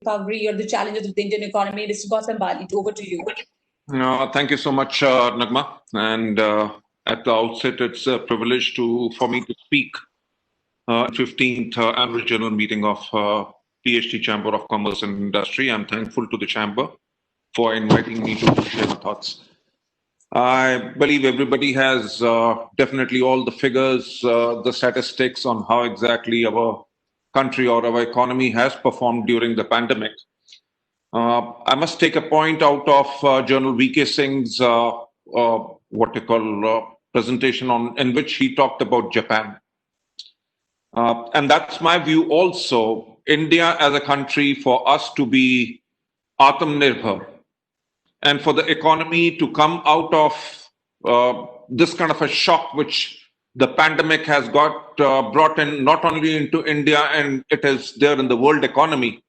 recovery or the challenges of the Indian economy. Mr. Gautam Bali, over to you. Thank you so much, Nagma. And at the outset, it's a privilege for me to speak 15th annual general meeting of PHD Chamber of Commerce and Industry. I'm thankful to the Chamber for inviting me to share my thoughts. I believe everybody has definitely all the figures, the statistics on how exactly our country or our economy has performed during the pandemic. I must take a point out of Journal VK Singh's presentation in which he talked about Japan. And that's my view also. India as a country, for us to be Atmanirbhar and for the economy to come out of this kind of a shock which the pandemic has brought in not only into India and it is there in the world economy.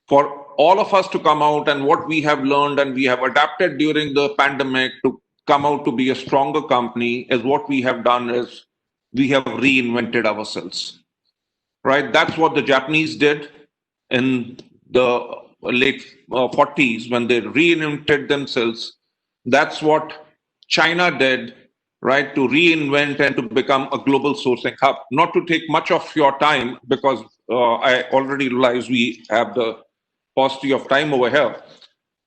For all of us to come out and what we have learned and we have adapted during the pandemic to come out to be a stronger company is what we have done is we have reinvented ourselves, right? That's what the Japanese did in the late 40s when they reinvented themselves. That's what China did, right, to reinvent and to become a global sourcing hub. Not to take much of your time because I already realize we have the paucity of time over here.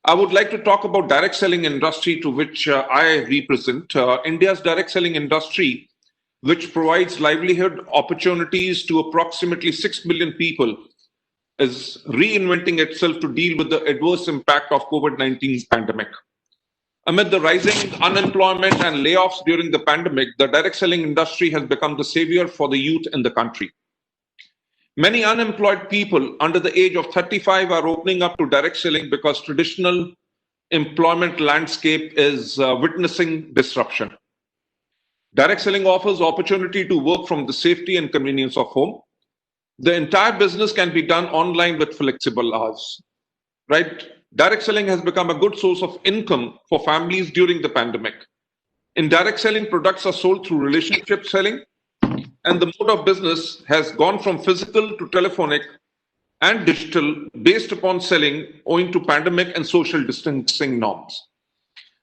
I would like to talk about direct selling industry to which I represent. India's direct selling industry, which provides livelihood opportunities to approximately 6 million people, is reinventing itself to deal with the adverse impact of COVID-19 pandemic. Amid the rising unemployment and layoffs during the pandemic, the direct selling industry has become the savior for the youth in the country. Many unemployed people under the age of 35 are opening up to direct selling because traditional employment landscape is witnessing disruption. Direct selling offers opportunity to work from the safety and convenience of home. The entire business can be done online with flexible hours, right? Direct selling has become a good source of income for families during the pandemic. In direct selling, products are sold through relationship selling, and the mode of business has gone from physical to telephonic and digital based upon selling owing to pandemic and social distancing norms.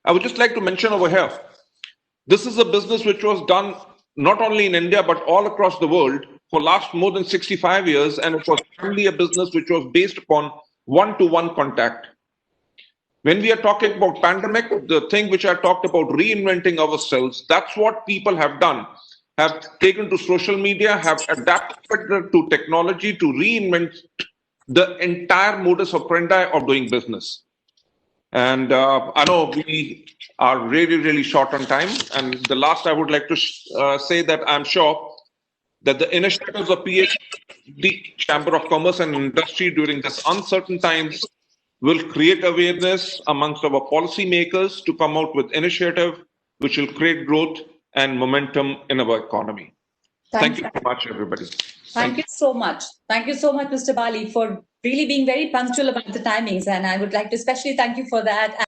I would just like to mention over here, this is a business which was done not only in India, but all across the world for last more than 65 years. And it was only a business which was based upon one-to-one contact. When we are talking about pandemic, the thing which I talked about reinventing ourselves, that's what people have done, have taken to social media, have adapted to technology to reinvent the entire modus operandi of doing business. And I know we are really, really short on time. And the last I would like to say that I'm sure that the initiatives of PHD Chamber of Commerce and Industry during this uncertain times will create awareness amongst our policymakers to come out with initiative which will create growth and momentum in our economy. Thank you so much, everybody. Thank you so much. Thank you so much, Mr. Bali, for really being very punctual about the timings. And I would like to especially thank you for that.